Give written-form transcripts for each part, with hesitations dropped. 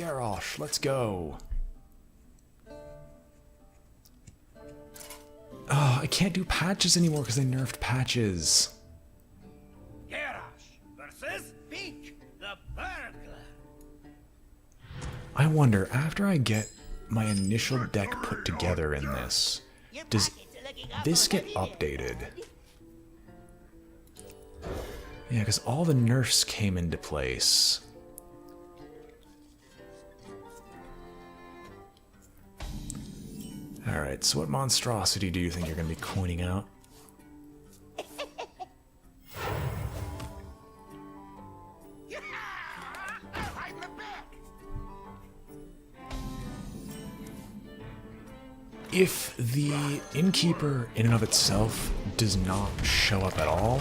Garrosh, let's go. Oh, I can't do patches anymore because they nerfed patches. Garrosh versus Pink, the burglar. I wonder, after I get my initial deck put together in this, does this get updated? Yeah, because all the nerfs came into place. Alright, so what monstrosity do you think you're going to be coining out? If the innkeeper in and of itself does not show up at all,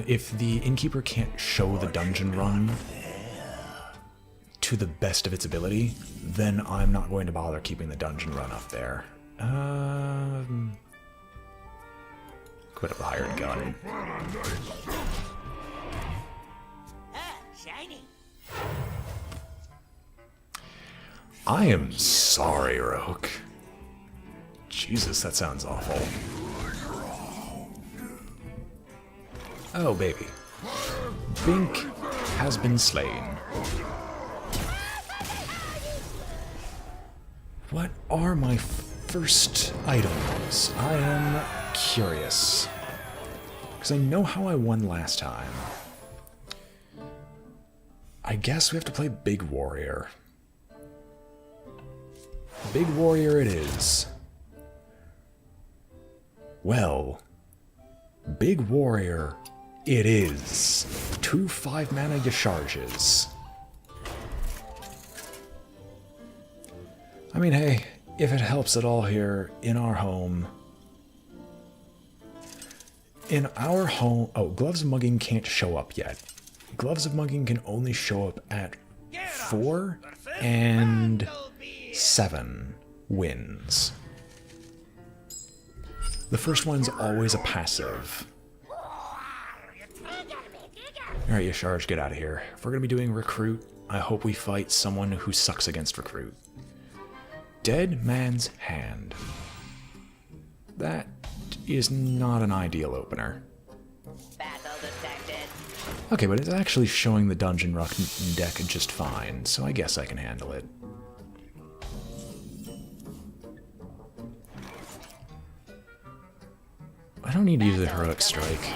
if the innkeeper can't show the dungeon run to the best of its ability, then I'm not going to bother keeping the dungeon run up there. Quit up the hired gun. Shiny. I am sorry, Roke. Jesus, that sounds awful. Oh, baby. Bink has been slain. What are my first items? I am curious. Because I know how I won last time. I guess we have to play Big Warrior. Big Warrior it is. Well, Big Warrior it is. 2 5-mana Yasharges. I mean, hey, if it helps at all here in our home. In our home... Oh, Gloves of Mugging can't show up yet. Gloves of Mugging can only show up at 4 and 7 wins. The first one's always a passive. Alright, Yasharj, get out of here. If we're going to be doing Recruit, I hope we fight someone who sucks against Recruit. Dead Man's Hand. That is not an ideal opener. Okay, but it's actually showing the Dungeon Rock deck just fine, so I guess I can handle it. I don't need to use the Heroic Strike.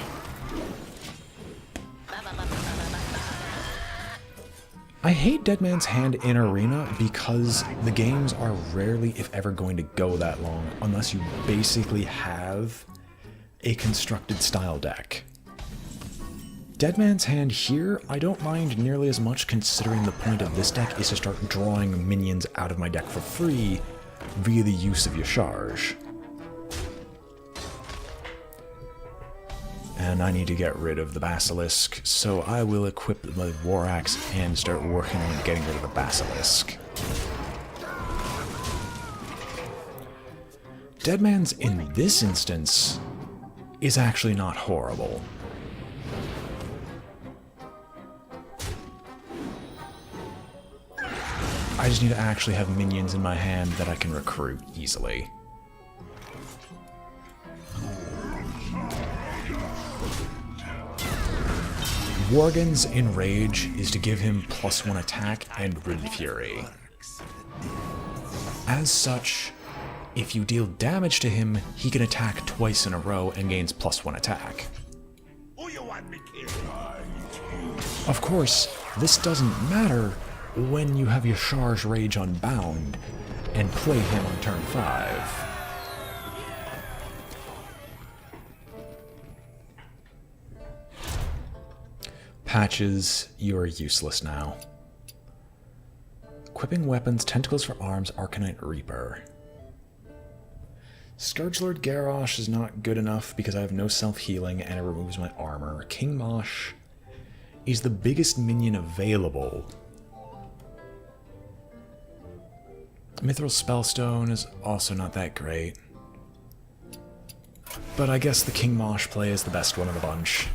I hate Dead Man's Hand in Arena because the games are rarely, if ever, going to go that long unless you basically have a constructed style deck. Dead Man's Hand here, I don't mind nearly as much considering the point of this deck is to start drawing minions out of my deck for free via the use of Yasharj. And I need to get rid of the Basilisk, so I will equip the War Axe and start working on getting rid of the Basilisk. Deadman's in this instance is actually not horrible. I just need to actually have minions in my hand that I can recruit easily. Worgen's Enrage is to give him +1 attack and Rune Fury. As such, if you deal damage to him, he can attack twice in a row and gains +1 attack. Of course, this doesn't matter when you have Yashar's Rage Unbound and play him on turn 5. Patches, you are useless now. Equipping weapons, Tentacles for Arms, Arcanite Reaper. Scourgelord Garrosh is not good enough because I have no self-healing and it removes my armor. King Mosh is the biggest minion available. Mithril Spellstone is also not that great. But I guess the King Mosh play is the best one of the bunch.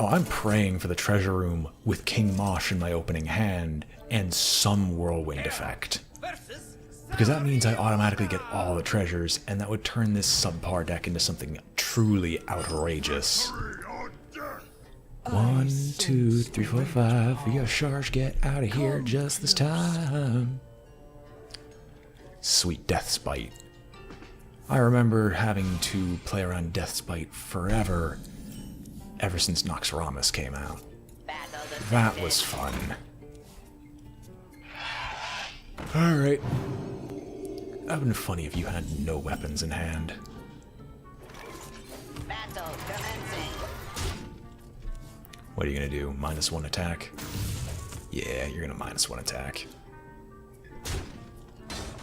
Oh, I'm praying for the treasure room with King Mosh in my opening hand and some whirlwind effect. Versus Because that means I automatically get all the treasures, and that would turn this subpar deck into something truly outrageous. 1, 2, 3, 4, 5. Your charge, get out of here just this time. Sweet Deathspite. I remember having to play around Deathspite forever, ever since Noxramas came out. That was fun. Alright. That would have been funny if you had no weapons in hand. Battle commencing. What are you gonna do? -1 attack? Yeah, you're gonna -1 attack.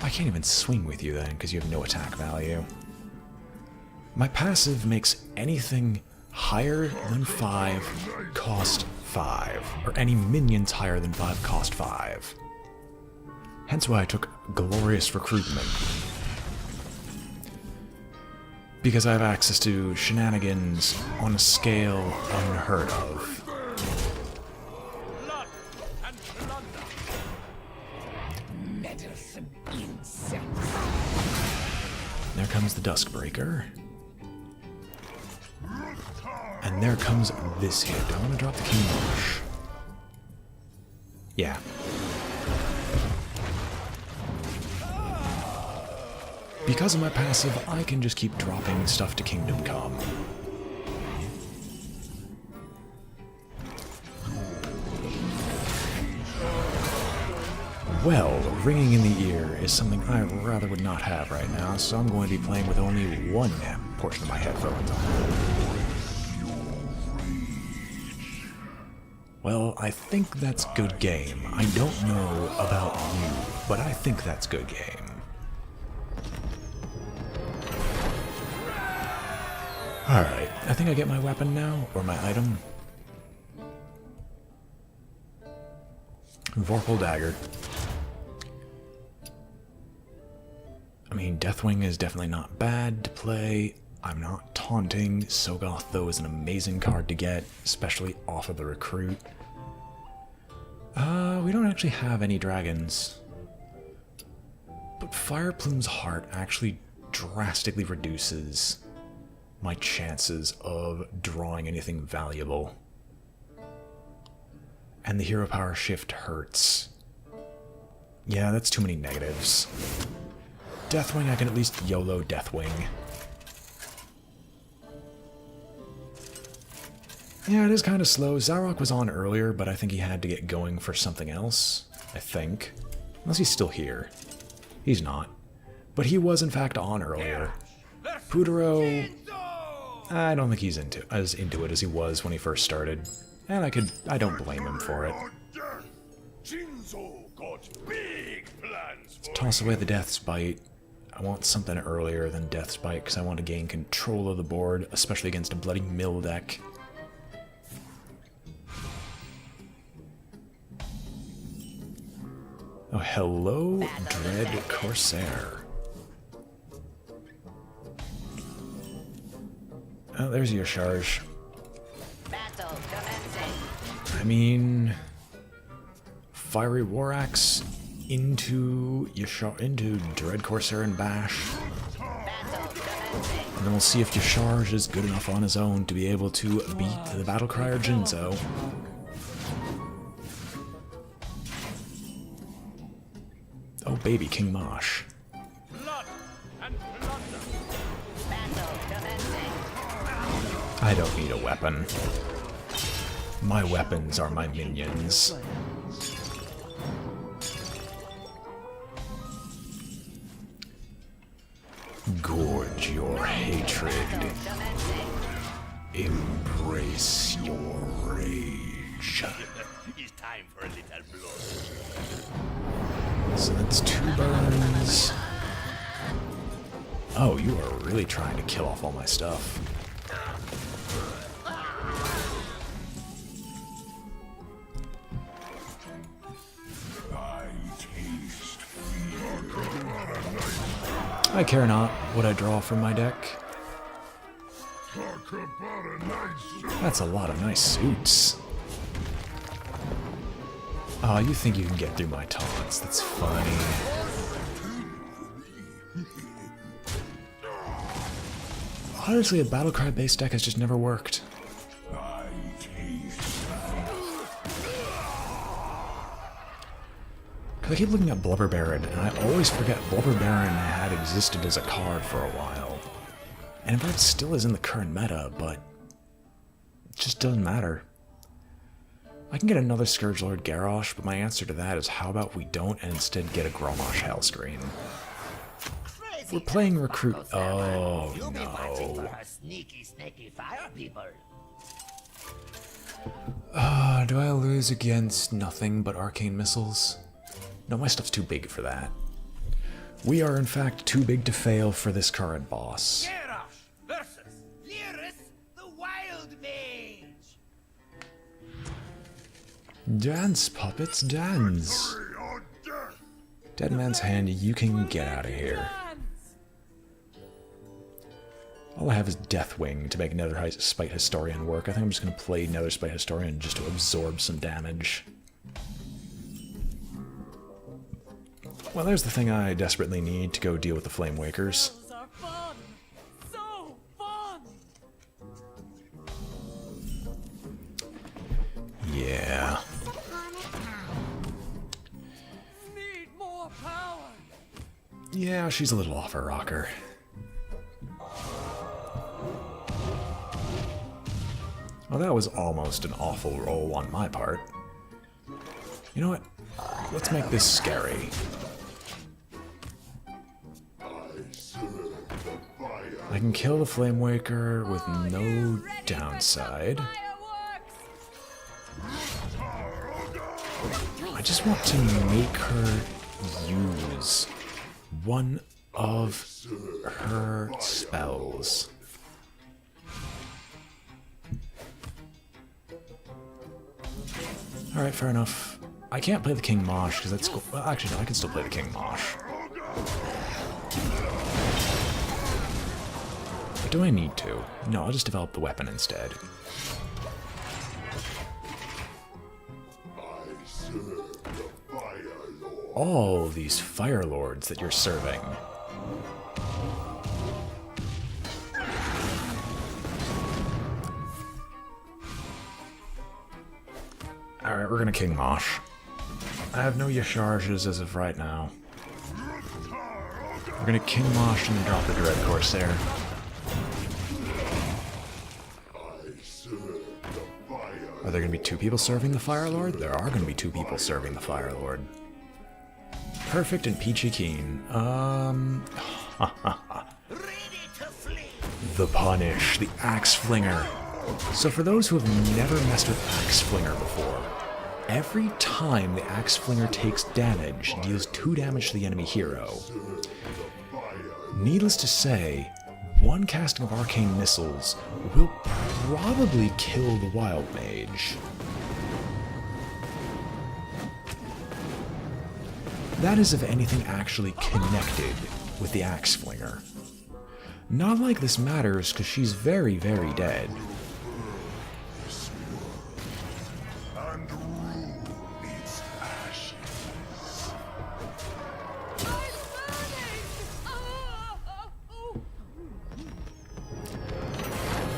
I can't even swing with you then, because you have no attack value. My passive makes anything higher than 5 cost 5, or any minions higher than 5 cost 5. Hence why I took Glorious Recruitment. Because I have access to shenanigans on a scale unheard of. blood and plunder. Meddlesome insects. There comes the Duskbreaker. And there comes this hit. Do I want to drop the King Mosh? Yeah. Because of my passive, I can just keep dropping stuff to Kingdom Come. Well, ringing in the ear is something I rather would not have right now, so I'm going to be playing with only one portion of my headphones on. Well, I think that's good game. I don't know about you, but I think that's good game. Alright, I think I get my weapon now, or my item. Vorpal Dagger. I mean, Deathwing is definitely not bad to play. I'm not taunting. Sogoth, though, is an amazing card to get, especially off of the Recruit. We don't actually have any dragons. But Fireplume's Heart actually drastically reduces my chances of drawing anything valuable. And the hero power shift hurts. Yeah, that's too many negatives. Deathwing, I can at least YOLO Deathwing. Yeah, it is kind of slow. Zarok was on earlier, but I think he had to get going for something else. I think. Unless he's still here. He's not. But he was in fact on earlier. Putero, I don't think he's as into it as he was when he first started. And I don't blame him for it. Shinzo got big plans for Toss away the Deathspite. I want something earlier than Deathspite because I want to gain control of the board, especially against a Bloody Mill deck. Oh, hello, Dread Corsair. Oh, there's your charge. Battle commencing. I mean, Fiery War Axe into Dread Corsair and Bash. Battle commencing. And then we'll see if Yasharj is good enough on his own to be able to beat the Battlecryer Jinzo. Oh baby, King Mosh. blood and plunder. Battle commencing. I don't need a weapon. My weapons are my minions. Gorge your hatred. Commencing. Embrace your rage. It's time for a little blood. So that's 2 burns. Oh, you are really trying to kill off all my stuff. I care not what I draw from my deck. That's a lot of nice suits. Oh, you think you can get through my taunts? That's funny. Honestly, a Battlecry based deck has just never worked. Because I keep looking at Blubber Baron, and I always forget Blubber Baron had existed as a card for a while. And in fact, still is in the current meta, but it just doesn't matter. I can get another Scourge Lord Garrosh, but my answer to that is how about we don't and instead get a Grommash Hellscream. We're playing Recruit. Oh no. Do I lose against nothing but arcane missiles? No, my stuff's too big for that. We are in fact too big to fail for this current boss. Garrosh versus Lyris, the Wild Mage. Dance, puppets, dance. Dead Man's Hand, you can get out of here. All I have is Deathwing to make Nether Spite Historian work. I think I'm just going to play Nether Spite Historian just to absorb some damage. Well, there's the thing I desperately need to go deal with the Flame Wakers. Are fun. So fun. Yeah. Need more power. Yeah, she's a little off her rocker. Well, that was almost an awful roll on my part. You know what? Let's make this scary. I can kill the Flame Waker with no downside. I just want to make her use one of her spells. Alright, fair enough. I can't play the King Mosh because that's... Well, actually, no, I can still play the King Mosh. But do I need to? No, I'll just develop the weapon instead. All these Fire Lords that you're serving. Alright, we're gonna King Mosh. I have no Yasharges as of right now. We're gonna King Mosh and drop the Dread Corsair. Are there gonna be two people serving the Fire Lord? There are gonna be two people serving the Fire Lord. Perfect and Peachy Keen. The Punish, the Axe Flinger. So for those who have never messed with Axe Flinger before, every time the Axe Flinger takes damage, deals 2 damage to the enemy hero. Needless to say, one casting of Arcane Missiles will probably kill the Wild Mage. That is if anything actually connected with the Axe Flinger. Not like this matters, because she's very, very dead.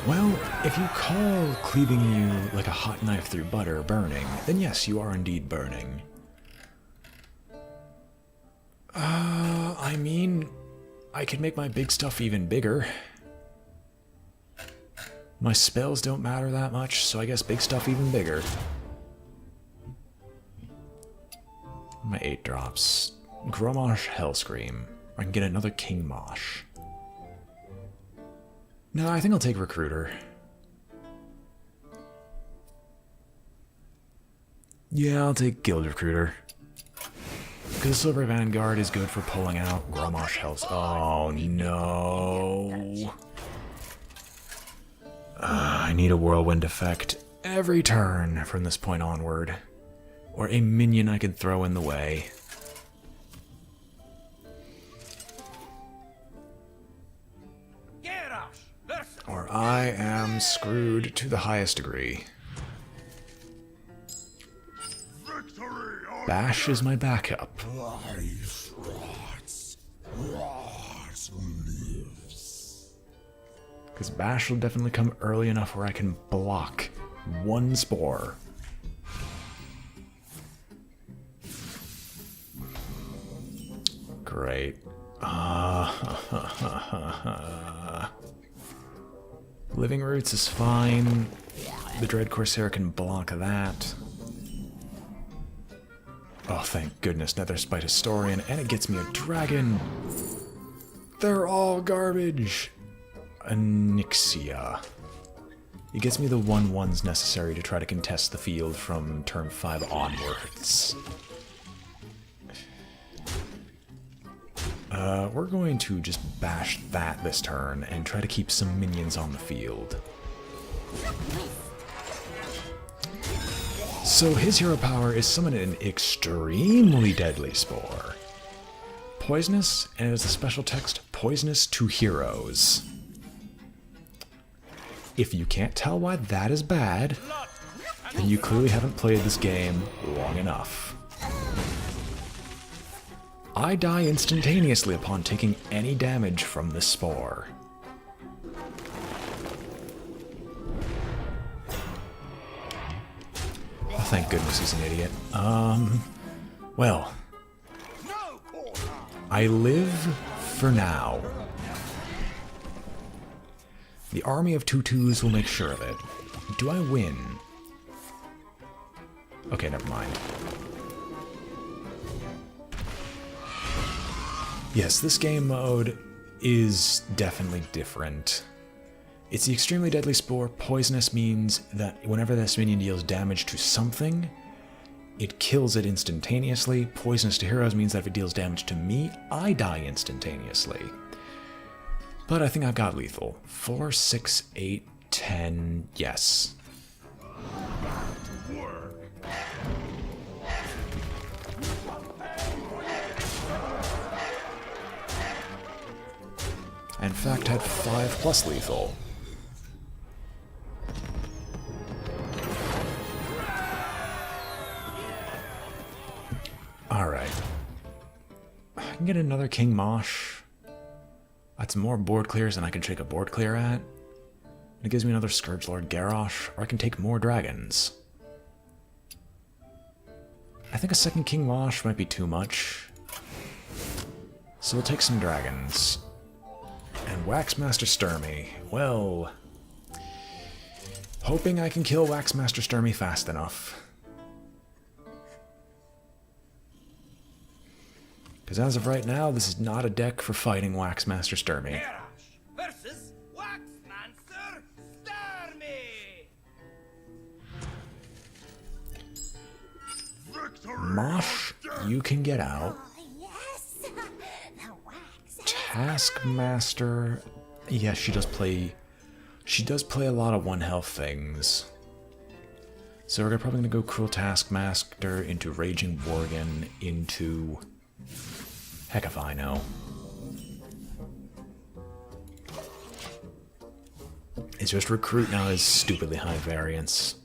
Well, if you call cleaving you like a hot knife through butter burning, then yes, you are indeed burning. I mean, I could make my big stuff even bigger. My spells don't matter that much, so I guess big stuff even bigger. My 8 drops. Grommash Hellscream. I can get another King Mosh. No, I think I'll take Recruiter. Yeah, I'll take Guild Recruiter. Because Silver Vanguard is good for pulling out Grommash Hells. Oh no. I need a Whirlwind effect every turn from this point onward. Or a minion I can throw in the way. Or I am screwed to the highest degree. Bash is my backup. Because Bash will definitely come early enough where I can block one spore. Great. Living Roots is fine. The Dread Corsair can block that. Oh, thank goodness, Nether Spite Historian, and it gets me a dragon! They're all garbage! Onyxia. It gets me the 1/1s necessary to try to contest the field from turn 5 onwards. We're going to just bash that this turn and try to keep some minions on the field. So his hero power is summon an extremely deadly spore. Poisonous, and as a special text, poisonous to heroes. If you can't tell why that is bad, then you clearly haven't played this game long enough. I die instantaneously upon taking any damage from this spore. Oh, thank goodness he's an idiot. Well, I live for now. The army of tutus will make sure of it. Do I win? Okay, never mind. Yes, this game mode is definitely different. It's the extremely deadly spore. Poisonous means that whenever this minion deals damage to something, it kills it instantaneously. Poisonous to heroes means that if it deals damage to me, I die instantaneously. But I think I've got lethal. 4, 6, 8, 10, yes. In fact, had 5 plus lethal. Alright. I can get another King Mosh. That's more board clears than I can take a board clear at. It gives me another Scourge Lord Garrosh, or I can take more dragons. I think a second King Mosh might be too much. So we'll take some dragons. And Waxmaster Sturmy. Well, hoping I can kill Waxmaster Sturmy fast enough. Because as of right now, this is not a deck for fighting Waxmaster Sturmy. Versus Waxmaster Sturmy. Mosh, you can get out. Taskmaster, yes, she does play a lot of 1 health things. So we're probably gonna go Cruel Taskmaster into Raging Worgen into, heck if I know. It's just Recruit now is stupidly high variance.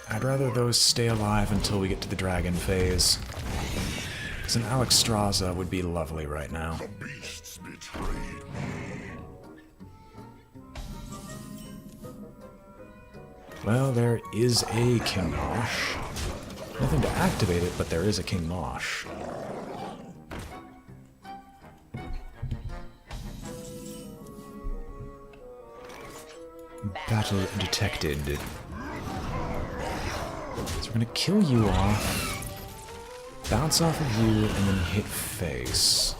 I'd rather those stay alive until we get to the dragon phase. Because an Alexstrasza would be lovely right now. The beasts betrayed me. Well, there is a King Mosh. Nothing to activate it, but there is a King Mosh. Battle detected. So we're gonna kill you off, bounce off of you, and then hit face.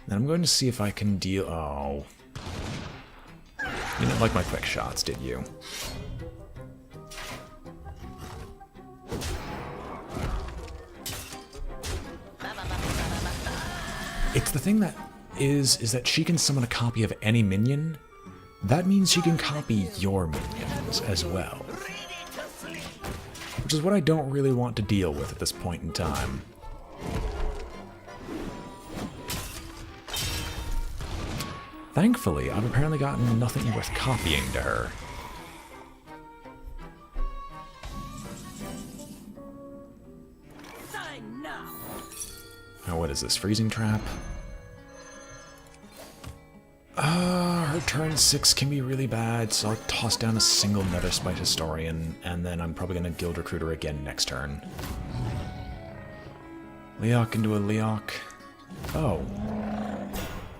Then I'm going to see if I can deal... Oh. You didn't like my quick shots, did you? It's the thing that is that she can summon a copy of any minion. That means she can copy your minions as well. Which is what I don't really want to deal with at this point in time. Thankfully, I've apparently gotten nothing worth copying to her. Sign now. Oh, what is this? Freezing trap? Her turn 6 can be really bad, so I'll toss down a single Nether Spite Historian, and then I'm probably going to Guild Recruiter again next turn. Leok into a Leok. Oh.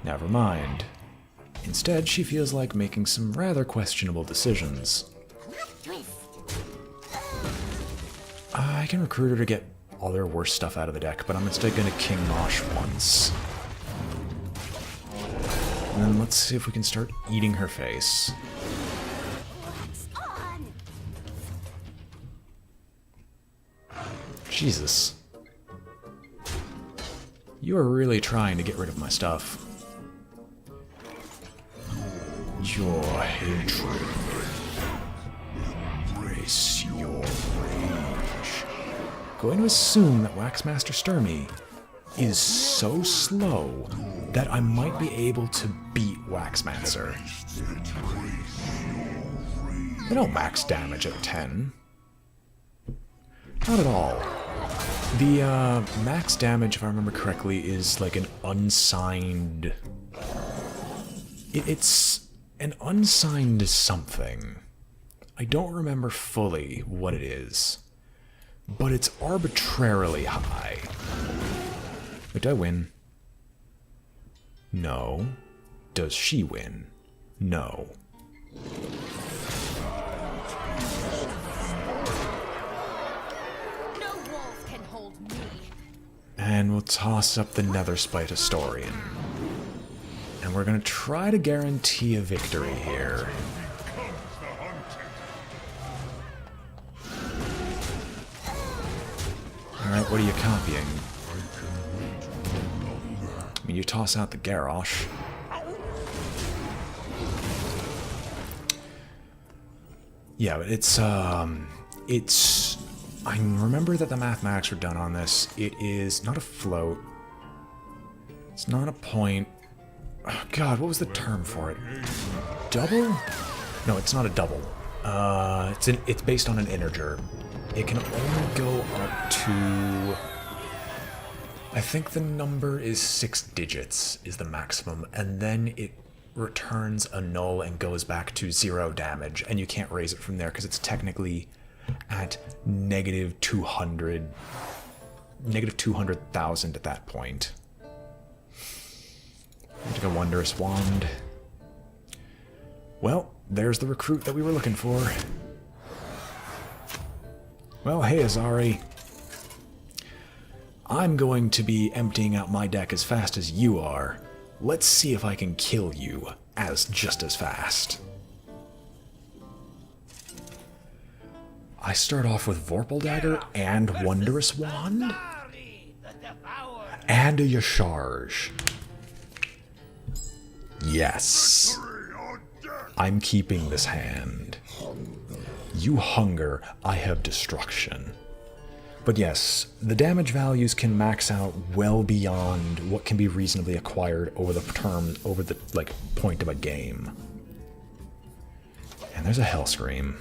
Never mind. Instead, she feels like making some rather questionable decisions. I can recruit her to get all their worst stuff out of the deck, but I'm instead going to King Mosh once. And then let's see if we can start eating her face. Jesus. You are really trying to get rid of my stuff. Your hatred. Embrace your rage. Going to assume that Waxmaster Sturmy is so slow that I might be able to beat Waxmancer. They don't max damage at 10. Not at all. The max damage, if I remember correctly, is like an unsigned... It's an unsigned something. I don't remember fully what it is, but it's arbitrarily high. Wait, did I win? No. Does she win? No. No walls can hold me. And we'll toss up the Nether Spite Historian. And we're gonna try to guarantee a victory here. Alright, what are you copying? I mean, you toss out the Garrosh. Yeah, but it's, I remember that the mathematics were done on this. It is not a float. It's not a point. Oh, God, what was the term for it? Double? No, it's not a double. It's based on an integer. It can only go up to... I think the number is 6 digits is the maximum, and then it returns a null and goes back to 0 damage, and you can't raise it from there because it's technically at negative 200,000 at that point. Take a Wondrous Wand. Well, there's the recruit that we were looking for. Well, hey, Azari. I'm going to be emptying out my deck as fast as you are. Let's see if I can kill you just as fast. I start off with Vorpal Dagger and Wondrous Wand. And a Yasharge. Yes. I'm keeping this hand. You hunger, I have destruction. But yes, the damage values can max out well beyond what can be reasonably acquired over the point of a game. And there's a Hellscream.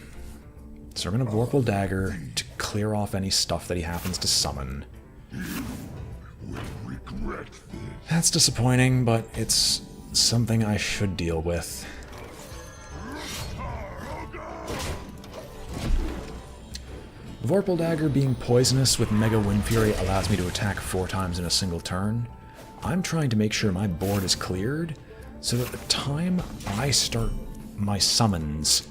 So we're gonna Vorpal Dagger to clear off any stuff that he happens to summon. That's disappointing, but it's something I should deal with. Vorpal Dagger being poisonous with Mega Wind Fury allows me to attack 4 times in a single turn. I'm trying to make sure my board is cleared, so that the time I start my summons,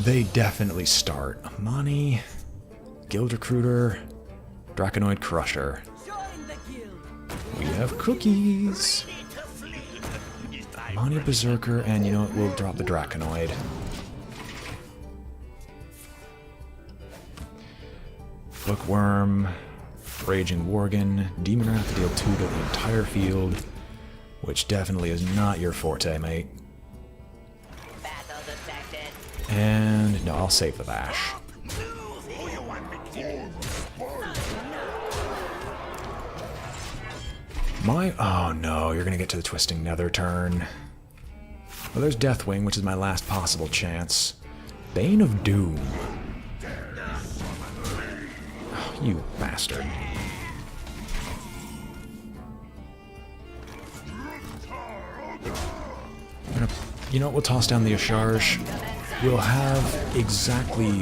they definitely start. Amani, Guild Recruiter, Draconoid Crusher. Join the guild. We have cookies! Amani Berserker, and you know what, we'll drop the Draconoid. Bookworm, Raging Worgen, Demon Wrath to deal 2 to the entire field, which definitely is not your forte, mate. Battle detected. And no, I'll save the bash. Oh no, you're gonna get to the Twisting Nether turn. Well, there's Deathwing, which is my last possible chance. Bane of Doom. Oh, you bastard. You know what, we'll toss down the Yasharj. We'll have exactly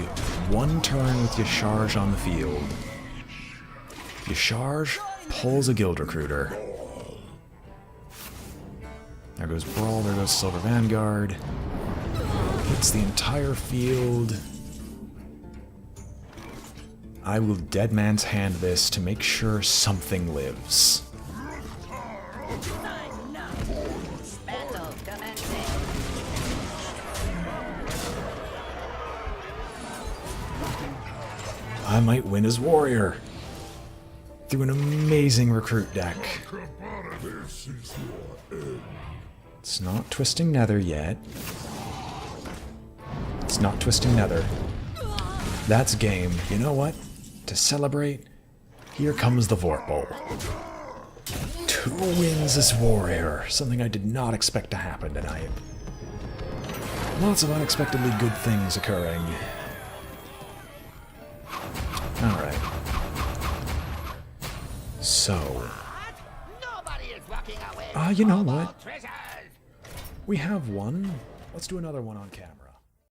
one turn with Yasharj on the field. Yasharj pulls a guild recruiter. There goes Brawl, there goes Silver Vanguard. Hits the entire field. I will Dead Man's Hand this to make sure something lives. Battle commencing. I might win as warrior through an amazing recruit deck. This is your end. It's not Twisting Nether yet. It's not Twisting Nether. That's game. You know what? To celebrate, here comes the Vort Bowl. 2 wins as warrior. Something I did not expect to happen tonight. Lots of unexpectedly good things occurring. Alright. So, Nobody is walking away. you know with all what? treasures. We have one. Let's do another one on camera.